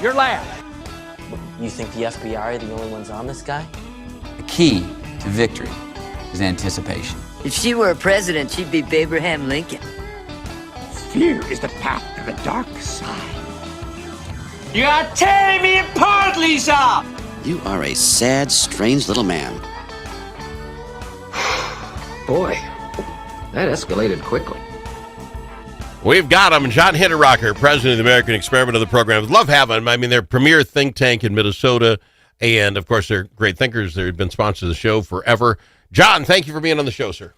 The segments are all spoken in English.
You're last. You think the FBI are the only ones on this guy? The key to victory is anticipation. If she were a president, she'd be Abraham Lincoln. Fear is the path to the dark side. You are tearing me apart, Lisa! You are a sad, strange little man. Boy, that escalated quickly. We've got him, John Hinderaker, president of the American Experiment of the Program. Love having him. I mean, they're premier think tank in Minnesota, and, of course, they're great thinkers. They've been sponsors of the show forever. John, thank you for being on the show, sir.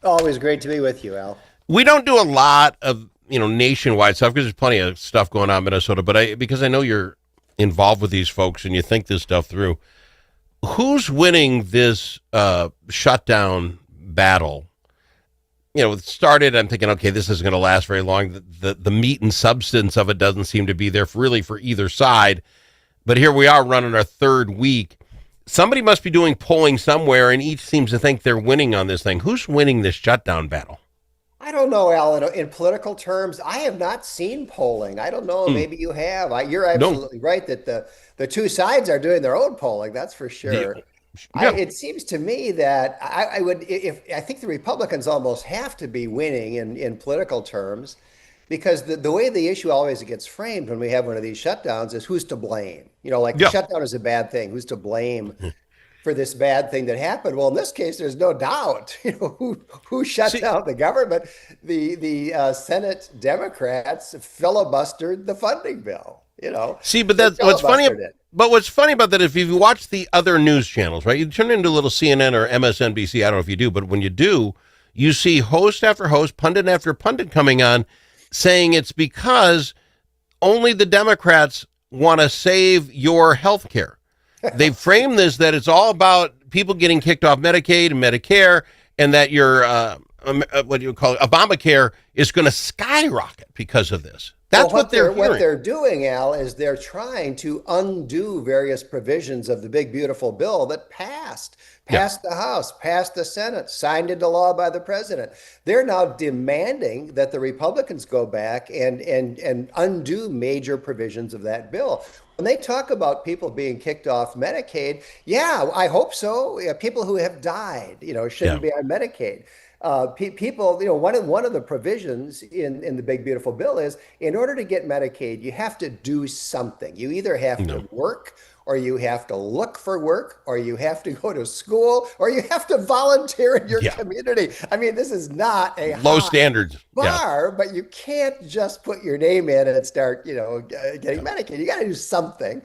Always great to be with you, Al. We don't do a lot of, nationwide stuff because there's plenty of stuff going on in Minnesota, but because I know you're involved with these folks and you think this stuff through, who's winning this shutdown battle? It started, I'm thinking, okay, this isn't going to last very long. The meat and substance of it doesn't seem to be there for either side. But here we are running our third week. Somebody must be doing polling somewhere, and each seems to think they're winning on this thing. Who's winning this shutdown battle? I don't know, Al. In political terms, I have not seen polling. I don't know. Maybe you have. You're absolutely right that the two sides are doing their own polling. That's for sure. Yeah. It seems to me that I think the Republicans almost have to be winning in political terms, because the way the issue always gets framed when we have one of these shutdowns is who's to blame. The shutdown is a bad thing. Who's to blame for this bad thing that happened? Well, in this case, there's no doubt. Who shut down the government? The Senate Democrats filibustered the funding bill. But that's what's funny. But what's funny about that, if you watch the other news channels, right, you turn into a little CNN or MSNBC. I don't know if you do, but when you do, you see host after host, pundit after pundit coming on saying it's because only the Democrats want to save your health care. They frame this that it's all about people getting kicked off Medicaid and Medicare, and that your what do you call it, Obamacare is going to skyrocket because of this. That's what they're doing, Al, is they're trying to undo various provisions of the big, beautiful bill that passed the House, passed the Senate, signed into law by the president. They're now demanding that the Republicans go back and undo major provisions of that bill. When they talk about people being kicked off Medicaid, yeah, I hope so. People who have died, shouldn't be on Medicaid. People, one of the provisions in the big, beautiful bill is, in order to get Medicaid, you have to do something. You either have to work, or you have to look for work, or you have to go to school, or you have to volunteer in your community. I mean, this is not a low standards bar, but you can't just put your name in and start, getting Medicaid. You got to do something.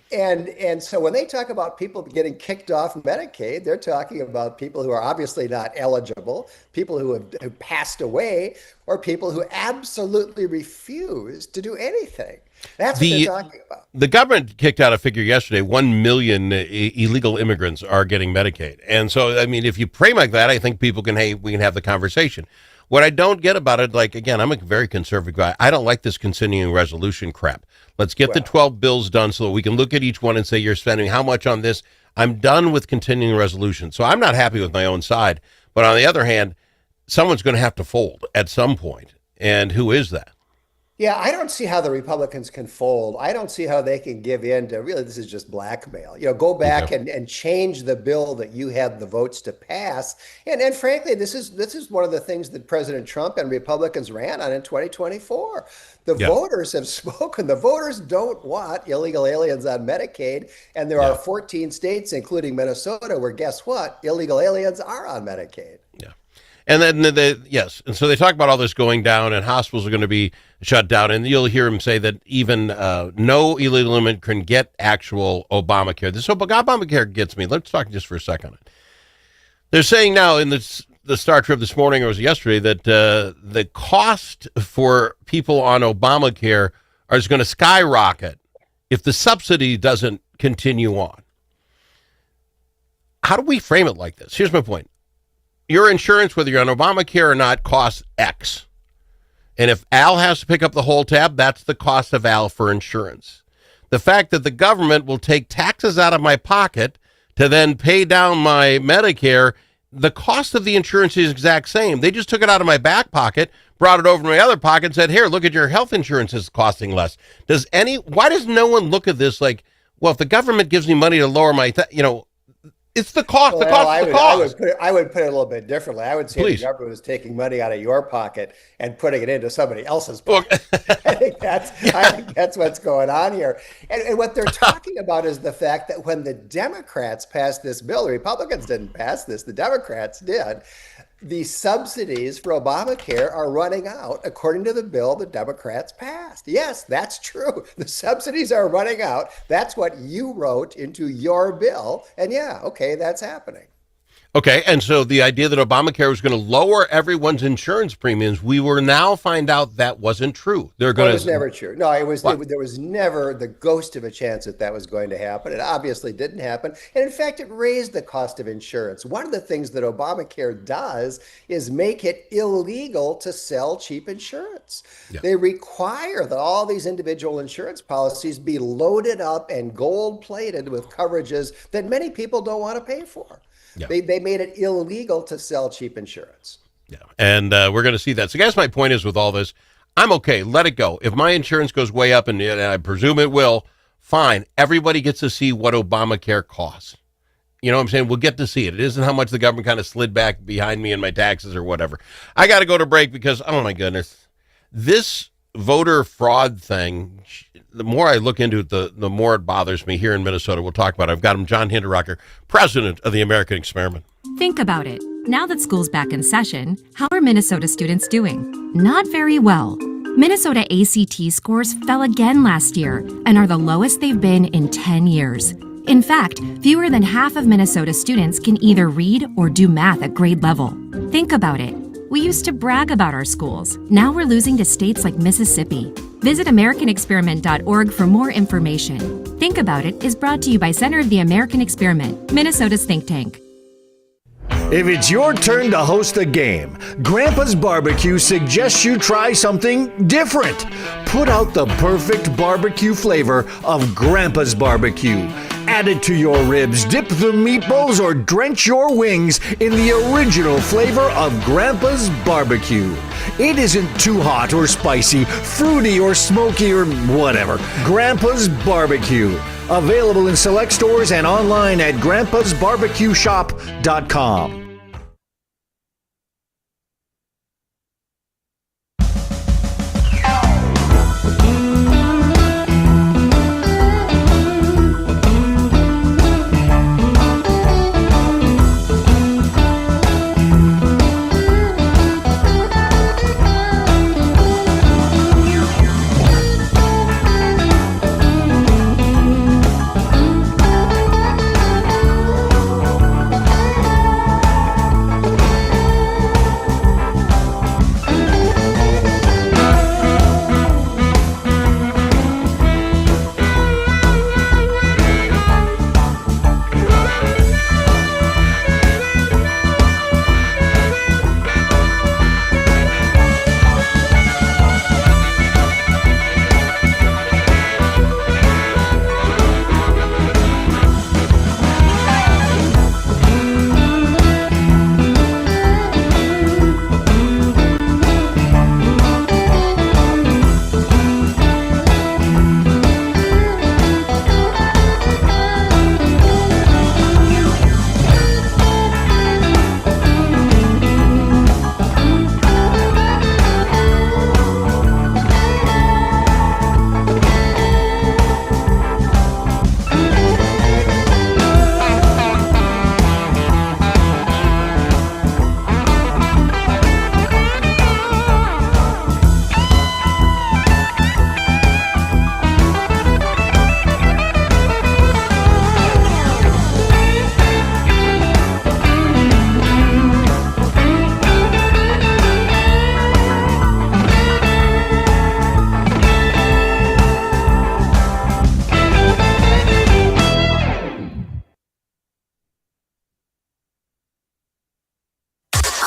And so when they talk about people getting kicked off Medicaid, they're talking about people who are obviously not eligible, people who have passed away, or people who absolutely refuse to do anything. That's what they're talking about. The government kicked out a figure yesterday: 1 million illegal immigrants are getting Medicaid. And so, I mean, if you frame like that, I think we can have the conversation. What I don't get about it, again, I'm a very conservative guy. I don't like this continuing resolution crap. Let's get the 12 bills done so that we can look at each one and say, you're spending how much on this? I'm done with continuing resolution. So I'm not happy with my own side. But on the other hand, someone's going to have to fold at some point. And who is that? Yeah, I don't see how the Republicans can fold. I don't see how they can give in to, really, this is just blackmail. Go back and change the bill that you had the votes to pass. And frankly, this is one of the things that President Trump and Republicans ran on in 2024. The voters have spoken. The voters don't want illegal aliens on Medicaid. And there are 14 states, including Minnesota, where, guess what? Illegal aliens are on Medicaid. Yeah. And then, and so they talk about all this going down, and hospitals are going to be shut down, and you'll hear them say that even no illegal immigrant can get actual Obamacare. So Obamacare gets me. Let's talk just for a second. They're saying now in the Star Trib this morning, or was it yesterday, that the cost for people on Obamacare is going to skyrocket if the subsidy doesn't continue on. How do we frame it like this? Here's my point. Your insurance, whether you're on Obamacare or not, costs X. And if Al has to pick up the whole tab, that's the cost of Al for insurance. The fact that the government will take taxes out of my pocket to then pay down my Medicare, the cost of the insurance is the exact same. They just took it out of my back pocket, brought it over to my other pocket and said, here, look at your health insurance is costing less. Why does no one look at this like, well, if the government gives me money to lower my, it's the cost. I would put it a little bit differently. I would say Please. the government is taking money out of your pocket and putting it into somebody else's pocket. I think that's what's going on here. And what they're talking about is the fact that when the Democrats passed this bill, the Republicans didn't pass this, the Democrats did. The subsidies for Obamacare are running out, according to the bill the Democrats passed. Yes, that's true. The subsidies are running out. That's what you wrote into your bill. And yeah, okay, that's happening. Okay, and so the idea that Obamacare was going to lower everyone's insurance premiums, we will now find out that wasn't true. It was never true. No, there was never the ghost of a chance that was going to happen. It obviously didn't happen. And in fact, it raised the cost of insurance. One of the things that Obamacare does is make it illegal to sell cheap insurance. Yeah. They require that all these individual insurance policies be loaded up and gold-plated with coverages that many people don't want to pay for. Yeah. They made it illegal to sell cheap insurance. Yeah, and we're going to see that. So I guess my point is with all this, I'm okay. Let it go. If my insurance goes way up, and I presume it will, fine. Everybody gets to see what Obamacare costs. You know what I'm saying? We'll get to see it. It isn't how much the government kind of slid back behind me in my taxes or whatever. I got to go to break because, oh my goodness, this voter fraud thing, the more I look into it, the more it bothers me here in Minnesota. We'll talk about it. I've got him, John Hinderaker, president of the American Experiment. Think about it. Now that school's back in session, how are Minnesota students doing? Not very well. Minnesota ACT scores fell again last year and are the lowest they've been in 10 years. In fact, fewer than half of Minnesota students can either read or do math at grade level. Think about it. We used to brag about our schools. Now we're losing to states like Mississippi. Visit AmericanExperiment.org for more information. Think About It is brought to you by Center of the American Experiment, Minnesota's think tank. If it's your turn to host a game, Grandpa's Barbecue suggests you try something different. Put out the perfect barbecue flavor of Grandpa's Barbecue. Add it to your ribs, dip the meatballs, or drench your wings in the original flavor of Grandpa's Barbecue. It isn't too hot or spicy, fruity or smoky or whatever. Grandpa's Barbecue. Available in select stores and online at grandpasbarbecueshop.com.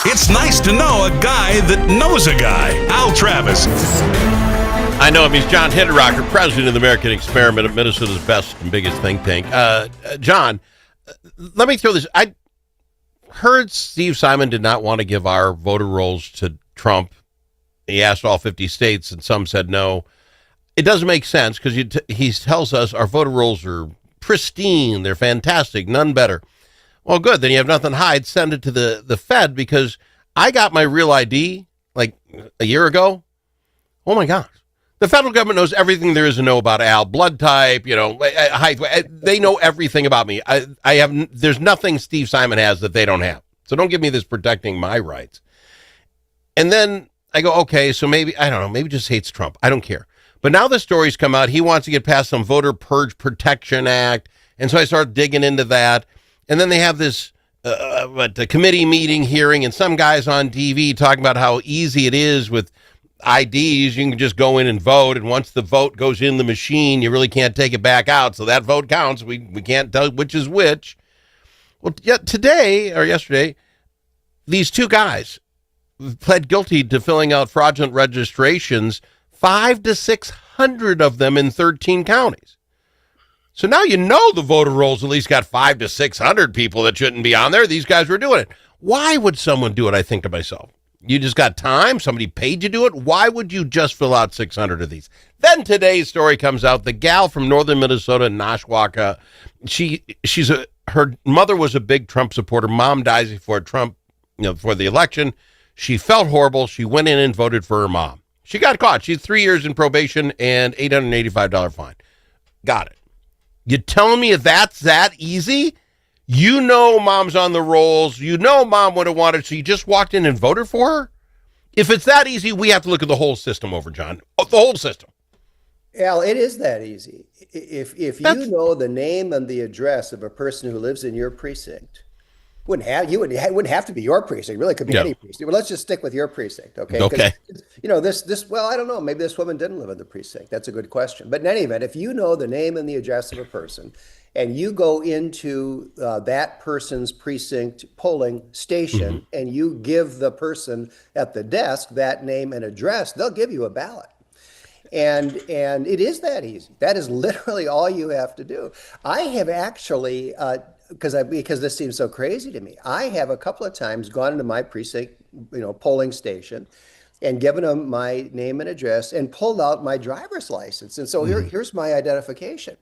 It's nice to know a guy that knows a guy. Al Travis. I know him. He's John Hinderaker, president of the American Experiment, Minnesota's best and biggest think tank. John, let me throw this. I heard Steve Simon did not want to give our voter rolls to Trump he asked all 50 states, and some said no. It doesn't make sense because he tells us our voter rolls are pristine. They're fantastic. None better. Well, good. Then you have nothing to hide. Send it to the Fed, because I got my real ID like a year ago. Oh, my gosh. The federal government knows everything there is to know about Al. Blood type, height. They know everything about me. There's nothing Steve Simon has that they don't have. So don't give me this protecting my rights. And then I go, okay, so maybe, I don't know, maybe just hates Trump. I don't care. But now the story's come out. He wants to get past some Voter Purge Protection Act. And so I started digging into that. And then they have this a committee meeting hearing, and some guys on TV talking about how easy it is with IDs. You can just go in and vote, and once the vote goes in the machine, you really can't take it back out. So that vote counts. We can't tell which is which. Well, today or yesterday, these two guys pled guilty to filling out fraudulent registrations, 500 to 600 of them in 13 counties. So now the voter rolls at least got 500 to 600 people that shouldn't be on there. These guys were doing it. Why would someone do it? I think to myself. You just got time. Somebody paid you to do it. Why would you just fill out 600 of these? Then today's story comes out. The gal from northern Minnesota, Nashwaaka, her mother was a big Trump supporter. Mom dies before Trump, for the election. She felt horrible. She went in and voted for her mom. She got caught. She's 3 years in probation and $885 fine. Got it. You telling me that's that easy? Mom's on the rolls. Mom would have wanted, so you just walked in and voted for her? If it's that easy, we have to look at the whole system over, John. The whole system. Al, it is that easy. If you know the name and the address of a person who lives in your precinct, wouldn't have to be your precinct. It really could be any precinct. But let's just stick with your precinct, okay? Okay. I don't know. Maybe this woman didn't live in the precinct. That's a good question. But in any event, if you know the name and the address of a person, and you go into that person's precinct polling station, and you give the person at the desk that name and address, they'll give you a ballot. And it is that easy. That is literally all you have to do. I have actually, because this seems so crazy to me, I have a couple of times gone into my precinct, polling station, and given them my name and address and pulled out my driver's license. And so here's my identification,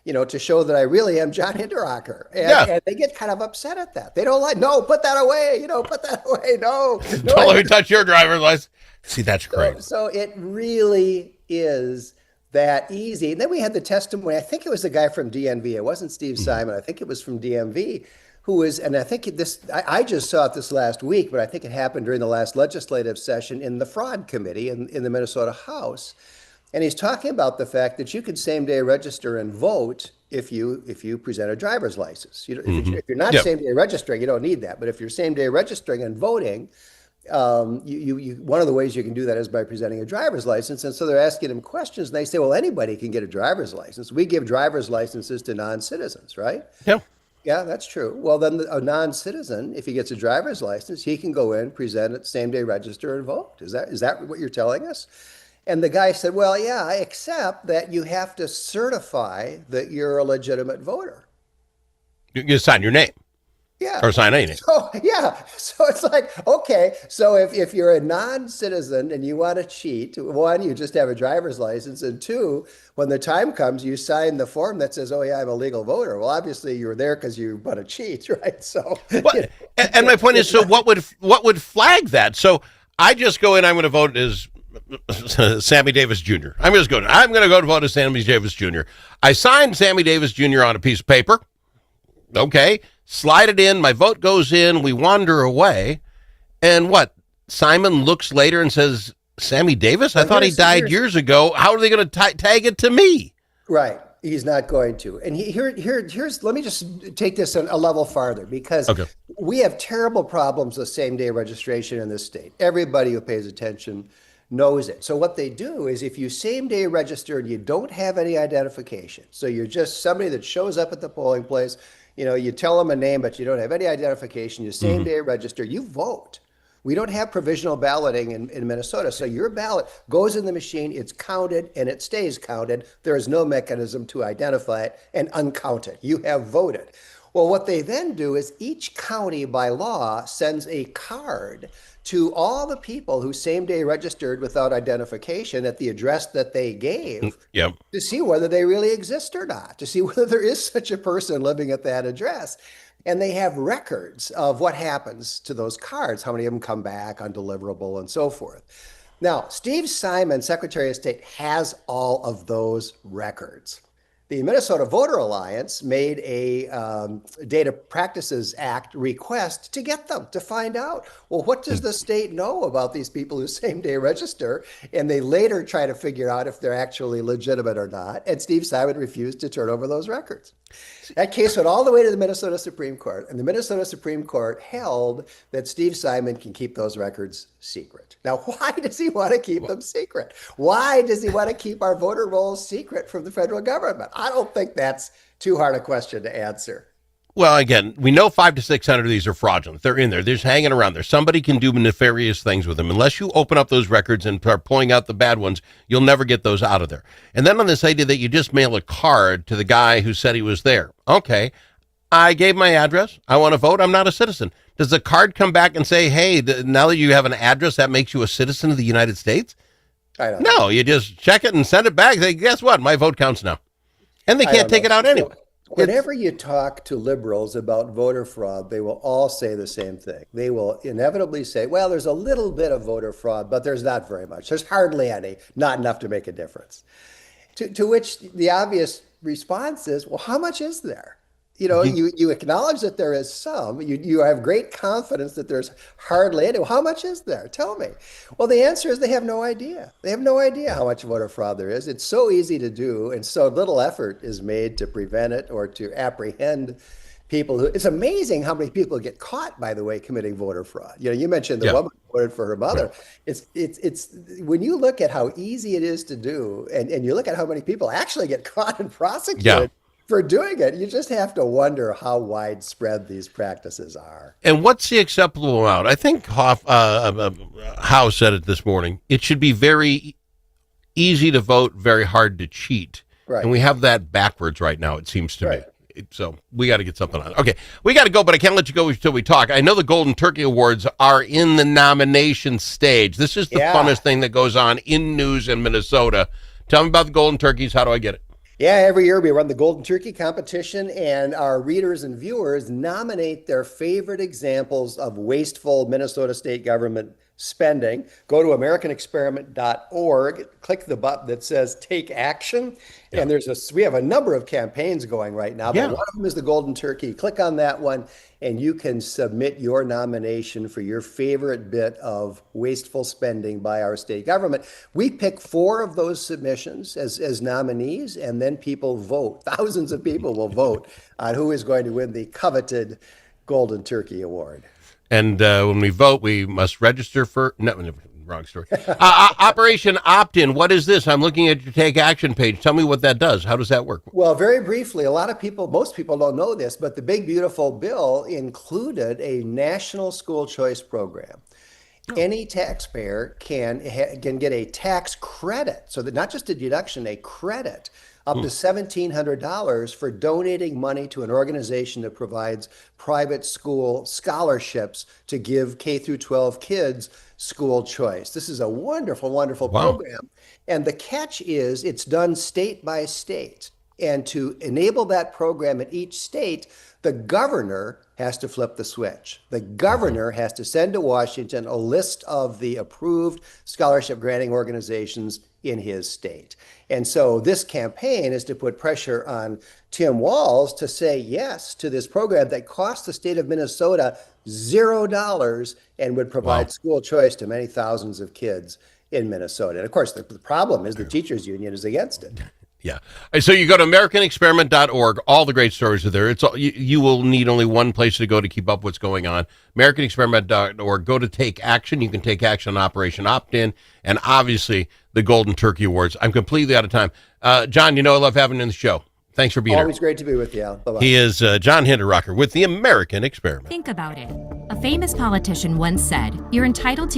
to show that I really am John Hinderaker. And they get kind of upset at that. They don't like, no, put that away, put that away. No. Don't let me touch your driver's license. See, that's crazy. So it really is that easy. And then we had the testimony. I think it was the guy from DMV. It wasn't Steve Simon. I think it was from DMV, who was, and I think I just saw it this last week, but I think it happened during the last legislative session in the fraud committee in the Minnesota House. And he's talking about the fact that you could same-day register and vote if you present a driver's license. If you're not same-day registering, you don't need that. But if you're same-day registering and voting, one of the ways you can do that is by presenting a driver's license. And so they're asking him questions, and they say, well, anybody can get a driver's license. We give driver's licenses to non-citizens, right? Yeah. Yeah, that's true. Well, then a non-citizen, if he gets a driver's license, he can go in, present it, same-day register, and vote. Is that what you're telling us? And the guy said, well, yeah, except that you have to certify that you're a legitimate voter. You sign your name. Yeah. Or sign anything. So it's like, okay, so if you're a non-citizen and you want to cheat, one, you just have a driver's license, and two, when the time comes, you sign the form that says, oh yeah, I'm a legal voter. Well, obviously you're there because you want to cheat, right? So, and my point is, so what would flag that? So I just go in, I'm going to vote as Sammy Davis Jr. I'm going to go to vote as Sammy Davis Jr. I signed Sammy Davis Jr. on a piece of paper. Okay. Slide it in. My vote goes in. We wander away. And what? Simon looks later and says, Sammy Davis? I thought he died years ago. How are they going to tag it to me? Right. He's not going to. And here's, let me just take this a level farther, because we have terrible problems with same-day registration in this state. Everybody who pays attention knows it. So what they do is, if you same-day register and you don't have any identification, so you're just somebody that shows up at the polling place, you tell them a name, but you don't have any identification, you same-day register, you vote. We don't have provisional balloting in Minnesota. So your ballot goes in the machine, it's counted, and it stays counted. There is no mechanism to identify it and uncount it. You have voted. Well, what they then do is each county by law sends a card to all the people who same day registered without identification at the address that they gave Yep. to see whether they really exist or not, to see whether there is such a person living at that address. And they have records of what happens to those cards, how many of them come back undeliverable and so forth. Now, Steve Simon, Secretary of State, has all of those records. The Minnesota Voter Alliance made a Data Practices Act request to get them, to find out, well, what does the state know about these people who same day register? And they later try to figure out if they're actually legitimate or not. And Steve Simon refused to turn over those records. That case went all the way to the Minnesota Supreme Court, and the Minnesota Supreme Court held that Steve Simon can keep those records secret. Now, why does he want to keep them secret? Why does he want to keep our voter rolls secret from the federal government? I don't think that's too hard a question to answer. Well, again, we know 500 to 600 of these are fraudulent. They're in there. They're just hanging around there. Somebody can do nefarious things with them. Unless you open up those records and start pulling out the bad ones, you'll never get those out of there. And then on this idea that you just mail a card to the guy who said he was there. Okay, I gave my address. I want to vote. I'm not a citizen. Does the card come back and say, hey, now that you have an address, that makes you a citizen of the United States? I don't know. No, you just check it and send it back. Say, guess what? My vote counts now. And they can't take it out anyway. Whenever you talk to liberals about voter fraud, they will all say the same thing. They will inevitably say, well, there's a little bit of voter fraud, but there's not very much. There's hardly any, not enough to make a difference. To which the obvious response is, well, how much is there? You know, you acknowledge that there is some. You have great confidence that there's hardly any. Well, how much is there? Tell me. Well, the answer is they have no idea. They have no idea how much voter fraud there is. It's so easy to do, and so little effort is made to prevent it or to apprehend people who. It's amazing how many people get caught, by the way, committing voter fraud. You know, you mentioned the woman who voted for her mother. Right. It's when you look at how easy it is to do, and you look at how many people actually get caught and prosecuted. Yeah. For doing it, you just have to wonder how widespread these practices are. And what's the acceptable amount? I think Howe said it this morning. It should be very easy to vote, very hard to cheat. Right. And we have that backwards right now, it seems to me. So we got to get something on it. Okay, we got to go, but I can't let you go until we talk. I know the Golden Turkey Awards are in the nomination stage. This is the funnest thing that goes on in news in Minnesota. Tell me about the Golden Turkeys. How do I get it? Yeah, every year we run the Golden Turkey competition, and our readers and viewers nominate their favorite examples of wasteful Minnesota state government spending. Go to americanexperiment.org, click the button that says Take Action, and we have a number of campaigns going right now, but one of them is the Golden Turkey. Click on that one, and you can submit your nomination for your favorite bit of wasteful spending by our state government. We pick 4 of those submissions as nominees, and then people vote. Thousands of people will vote on who is going to win the coveted Golden Turkey Award. And when we vote, we must register for... No, wrong story. Operation Opt-in. What is this? I'm looking at your Take Action page. Tell me what that does. How does that work? Well, very briefly, most people don't know this, but the big, beautiful bill included a national school choice program. Any taxpayer can get a tax credit, so that not just a deduction, a credit up to $1,700 for donating money to an organization that provides private school scholarships to give K through 12 kids school choice. This is a wonderful, wonderful program. And the catch is it's done state by state. And to enable that program at each state, the governor has to flip the switch. The governor has to send to Washington a list of the approved scholarship granting organizations in his state. And so this campaign is to put pressure on Tim Walz to say yes to this program that costs the state of Minnesota $0 and would provide school choice to many thousands of kids in Minnesota. And of course, the problem is the teachers union is against it. Yeah. So you go to americanexperiment.org. All the great stories are there. It's all, you will need only one place to go to keep up what's going on. americanexperiment.org. Go to Take Action. You can take action on Operation Opt-in and obviously the Golden Turkey Awards. I'm completely out of time. John, you know I love having you in the show. Thanks for being here. Always great to be with you, Al. Bye-bye. He is John Hinderaker with the American Experiment. Think about it. A famous politician once said, "You're entitled to your